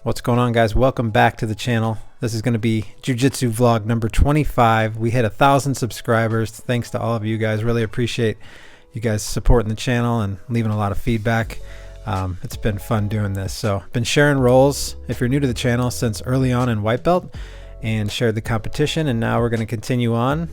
What's going on, guys? Welcome back to the channel. This is going to be Jiu-Jitsu vlog number 25. We hit 1,000 subscribers. Thanks to all of you guys. Really appreciate you guys supporting the channel and leaving a lot of feedback. It's been fun doing this. So been sharing roles if you're new to the channel since early on in white belt, and shared the competition, and now we're going to continue on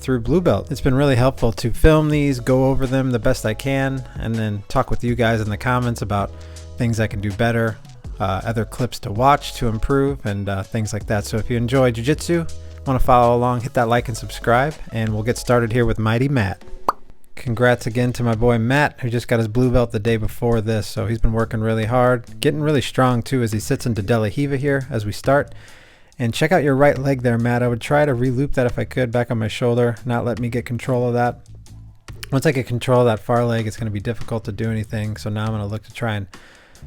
through blue belt. It's been really helpful to film these, go over them the best I can, and then talk with you guys in the comments about things I can do better, other clips to watch to improve, and things like that. So if you enjoy jiu-jitsu, want to follow along, hit that like and subscribe, and we'll get started here with Mighty Matt. Congrats again to my boy Matt, who just got his blue belt the day before this. So he's been working really hard, getting really strong too as he sits into De La Hiva here as we start. And check out your right leg there, Matt. I would try to re-loop that if I could back on my shoulder, not let me get control of that. Once I get control of that far leg, it's going to be difficult to do anything. So now I'm going to look to try and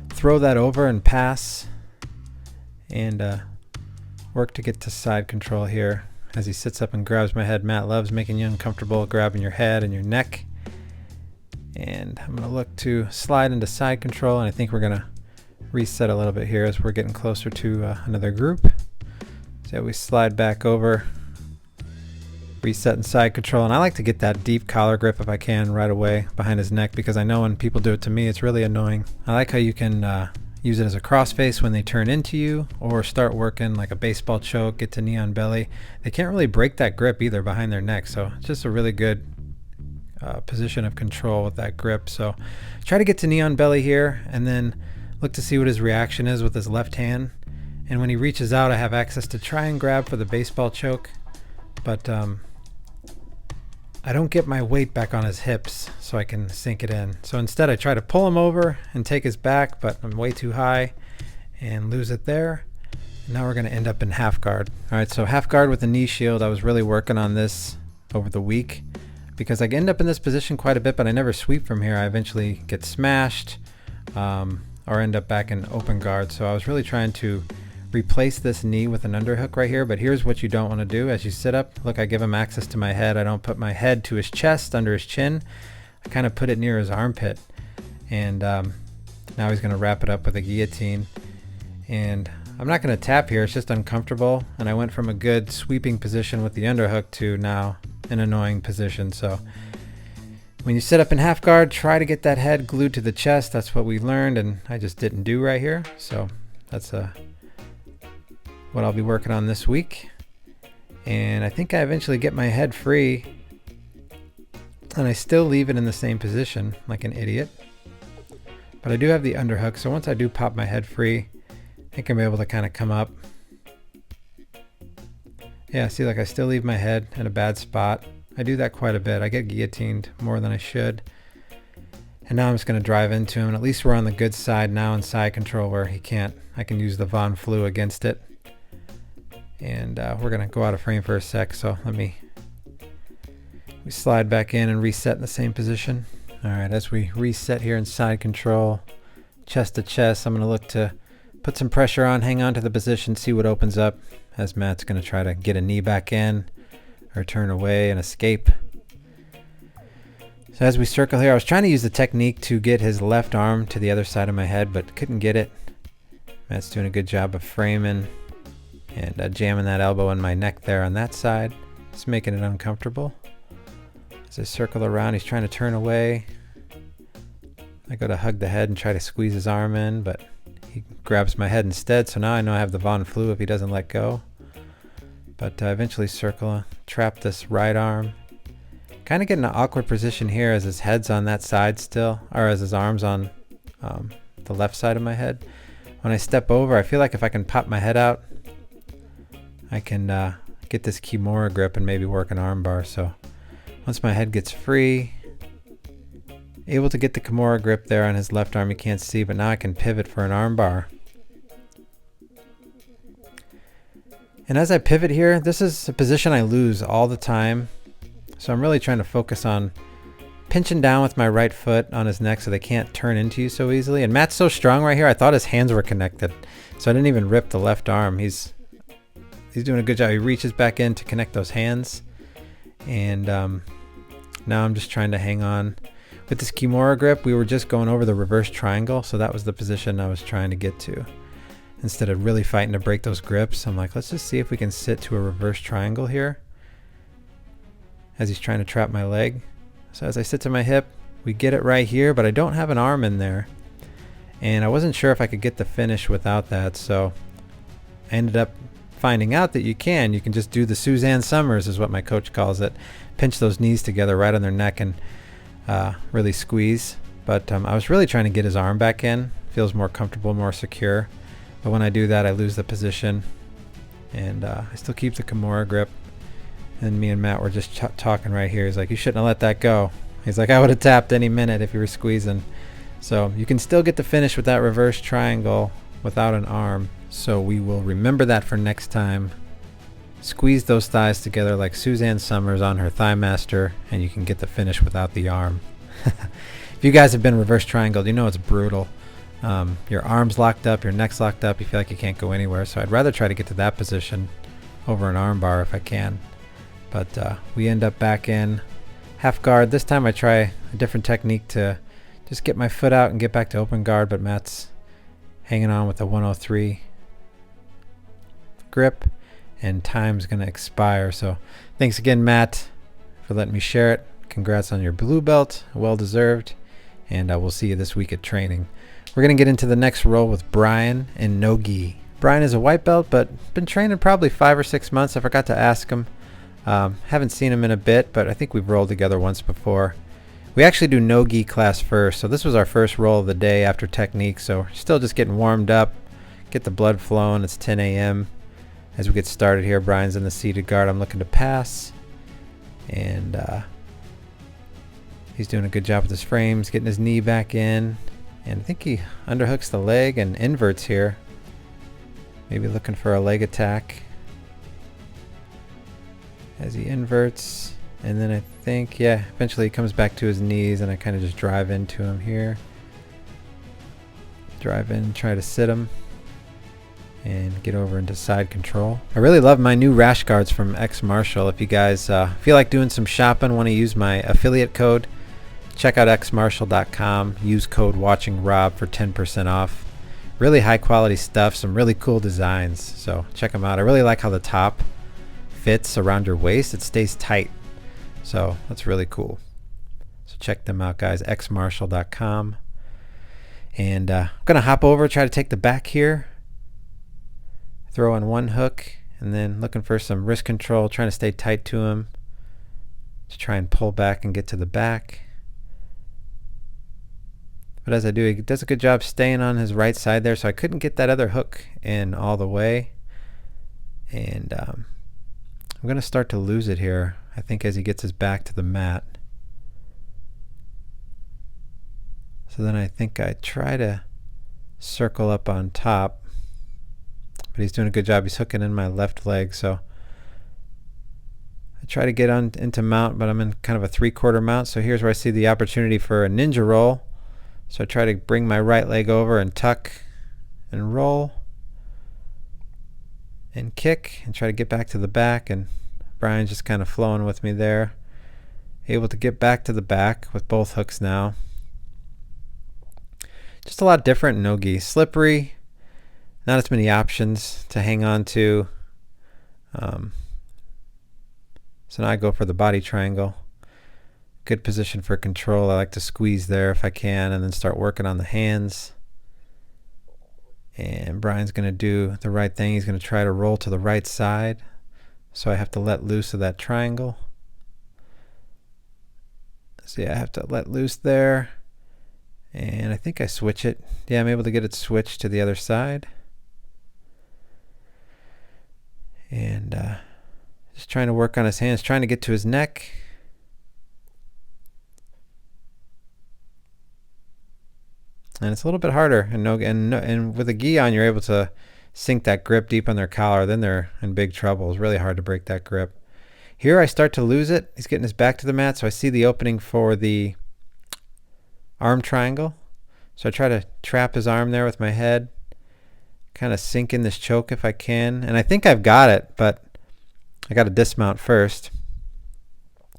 throw that over and pass, and work to get to side control here as he sits up and grabs my head. Matt loves making you uncomfortable, grabbing your head and your neck. And I'm going to look to slide into side control, and I think we're going to reset a little bit here as we're getting closer to another group. So we slide back over, reset in side control, and I like to get that deep collar grip if I can right away behind his neck, because I know when people do it to me, it's really annoying. I like how you can use it as a crossface when they turn into you, or start working like a baseball choke, get to knee on belly. They can't really break that grip either behind their neck, so it's just a really good position of control with that grip. So try to get to knee on belly here, and then look to see what his reaction is with his left hand. And when he reaches out, I have access to try and grab for the baseball choke, but I don't get my weight back on his hips so I can sink it in. So instead I try to pull him over and take his back, but I'm way too high and lose it there. Now we're going to end up in half guard. All right, so half guard with the knee shield. I was really working on this over the week because I end up in this position quite a bit, but I never sweep from here. I eventually get smashed or end up back in open guard. So I was really trying to replace this knee with an underhook right here, but here's what you don't want to do. As you sit up, look, I give him access to my head. I don't put my head to his chest, under his chin. I kind of put it near his armpit, and now he's going to wrap it up with a guillotine. And I'm not going to tap here, it's just uncomfortable, and I went from a good sweeping position with the underhook to now an annoying position. So when you sit up in half guard, try to get that head glued to the chest. That's what we learned, and I just didn't do right here. So that's what I'll be working on this week. And I think I eventually get my head free, and I still leave it in the same position like an idiot, but I do have the underhook. So once I do pop my head free, I think I'm able to kind of come up. Yeah, see, like I still leave my head in a bad spot. I do that quite a bit. I get guillotined more than I should. And now I'm just going to drive into him, and at least we're on the good side now in side control where he can't. I can use the Von Flu against it. And we're going to go out of frame for a sec, so we slide back in and reset in the same position. All right, as we reset here in side control, chest to chest, I'm going to look to put some pressure on, hang on to the position, see what opens up, as Matt's going to try to get a knee back in or turn away and escape. So as we circle here, I was trying to use the technique to get his left arm to the other side of my head, but couldn't get it. Matt's doing a good job of framing and jamming that elbow in my neck there on that side. It's making it uncomfortable. As I circle around, he's trying to turn away. I go to hug the head and try to squeeze his arm in, but he grabs my head instead. So now I know I have the Von Flu if he doesn't let go. But I eventually circle, trap this right arm. Kind of get in an awkward position here as his head's on that side still, or as his arm's on the left side of my head. When I step over, I feel like if I can pop my head out, I can get this Kimura grip and maybe work an arm bar. So once my head gets free, able to get the Kimura grip there on his left arm, you can't see, but now I can pivot for an arm bar. And as I pivot here, this is a position I lose all the time. So I'm really trying to focus on pinching down with my right foot on his neck so they can't turn into you so easily. And Matt's so strong right here, I thought his hands were connected. So I didn't even rip the left arm. He's doing a good job. He reaches back in to connect those hands. And now I'm just trying to hang on. With this Kimura grip, we were just going over the reverse triangle. So that was the position I was trying to get to. instead of really fighting to break those grips. I'm like, let's just see if we can sit to a reverse triangle here as he's trying to trap my leg. So as I sit to my hip, we get it right here, but I don't have an arm in there. And I wasn't sure if I could get the finish without that, so I ended up finding out that you can just do the Suzanne Summers is what my coach calls it. Pinch those knees together right on their neck and really squeeze. But I was really trying to get his arm back in. Feels more comfortable, more secure. But when I do that, I lose the position. And I still keep the Kimura grip. And me and Matt were just talking right here. He's like, you shouldn't have let that go. He's like, I would have tapped any minute if you were squeezing. So you can still get the finish with that reverse triangle without an arm. So we will remember that for next time. Squeeze those thighs together like Suzanne Summers on her Thigh Master, and you can get the finish without the arm. If you guys have been reverse triangled, you know it's brutal. Your arm's locked up, your neck's locked up, you feel like you can't go anywhere. So I'd rather try to get to that position over an arm bar if I can. But we end up back in half guard. This time I try a different technique to just get my foot out and get back to open guard, but Matt's hanging on with a 103 grip, and time's going to expire. So thanks again, Matt, for letting me share it. Congrats on your blue belt, well deserved, and we'll see you this week at training. We're going to get into the next roll with Brian and no gi. Brian is a white belt, but been training probably 5 or 6 months. I forgot to ask him. Haven't seen him in a bit, but I think we've rolled together once before. We actually do no gi class first, so this was our first roll of the day after technique, so we're still just getting warmed up, get the blood flowing. It's 10 a.m. As we get started here, Brian's in the seated guard. I'm looking to pass, and he's doing a good job with his frames, getting his knee back in, and I think he underhooks the leg and inverts here. Maybe looking for a leg attack as he inverts, and then I think, yeah, eventually he comes back to his knees, and I kind of just drive into him here. Drive in, try to sit him, and get over into side control. I really love my new rash guards from X Martial. If you guys feel like doing some shopping, want to use my affiliate code, check out xmartial.com. Use code WatchingRob for 10% off. Really high quality stuff, some really cool designs, so check them out. I really like how the top fits around your waist. It stays tight, so that's really cool. So check them out, guys. xmartial.com. And I'm gonna hop over, try to take the back here, throw on one hook, and then looking for some wrist control, trying to stay tight to him to try and pull back and get to the back. But as I do, he does a good job staying on his right side there, so I couldn't get that other hook in all the way. And I'm going to start to lose it here, I think, as he gets his back to the mat. So then I think I try to circle up on top, but he's doing a good job. He's hooking in my left leg, so I try to get on into mount, but I'm in kind of a 3/4 mount. So here's where I see the opportunity for a ninja roll. So I try to bring my right leg over and tuck and roll and kick and try to get back to the back, and Brian's just kind of flowing with me there. Able to get back to the back with both hooks now. Just a lot different in no-gi. Slippery, not as many options to hang on to. So now I go for the body triangle. Good position for control. I like to squeeze there if I can, and then start working on the hands. And Brian's going to do the right thing. He's going to try to roll to the right side, so I have to let loose of that triangle. So yeah, I have to let loose there, and I think I switch it. Yeah, I'm able to get it switched to the other side. And just trying to work on his hands, trying to get to his neck. And it's a little bit harder, and with a gi on, you're able to sink that grip deep on their collar. Then they're in big trouble. It's really hard to break that grip. Here I start to lose it. He's getting his back to the mat, so I see the opening for the arm triangle. So I try to trap his arm there with my head, kind of sink in this choke if I can. And I think I've got it, but I got to dismount first.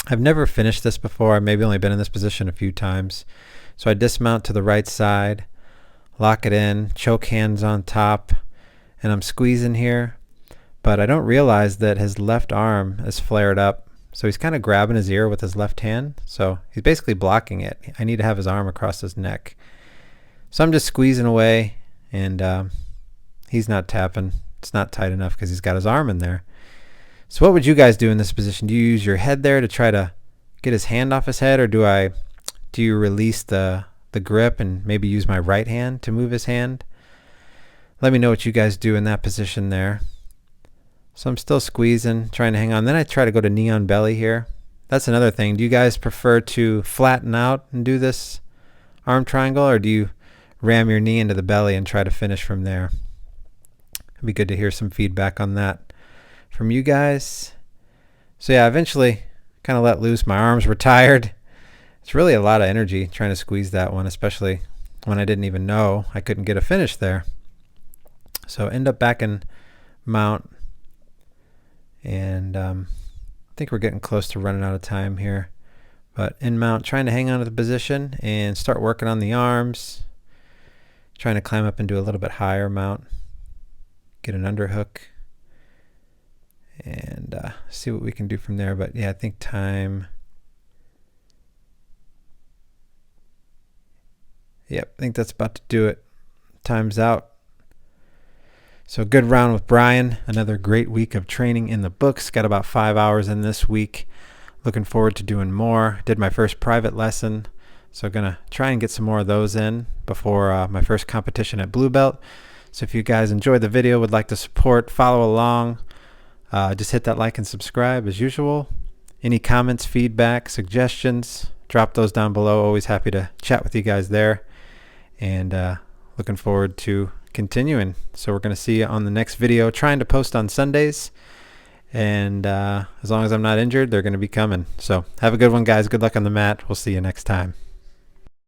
I've never finished this before. I've maybe only been in this position a few times. So I dismount to the right side, lock it in, choke hands on top, and I'm squeezing here, but I don't realize that his left arm is flared up. So he's kind of grabbing his ear with his left hand. So he's basically blocking it. I need to have his arm across his neck. So I'm just squeezing away, and he's not tapping. It's not tight enough because he's got his arm in there. So what would you guys do in this position? Do you use your head there to try to get his hand off his head, or do you release the grip and maybe use my right hand to move his hand? Let me know what you guys do in that position there. So I'm still squeezing, trying to hang on. Then I try to go to knee on belly here. That's another thing. Do you guys prefer to flatten out and do this arm triangle, or do you ram your knee into the belly and try to finish from there? It'd be good to hear some feedback on that from you guys. So yeah, eventually kind of let loose. My arms were tired. It's really a lot of energy trying to squeeze that one, especially when I didn't even know I couldn't get a finish there. So end up back in mount, and I think we're getting close to running out of time here. But in mount, trying to hang on to the position and start working on the arms, trying to climb up into a little bit higher mount, get an underhook, and see what we can do from there. But yeah, I think time. Yep, I think that's about to do it. Time's out. So good round with Brian. Another great week of training in the books. Got about 5 hours in this week. Looking forward to doing more. Did my first private lesson, so gonna try and get some more of those in before my first competition at Blue Belt. So if you guys enjoyed the video, would like to support, follow along, just hit that like and subscribe as usual. Any comments, feedback, suggestions, drop those down below. Always happy to chat with you guys there. And looking forward to continuing. So we're going to see you on the next video. Trying to post on Sundays, and as long as I'm not injured, they're going to be coming. So have a good one, guys. Good luck on the mat. We'll see you next time.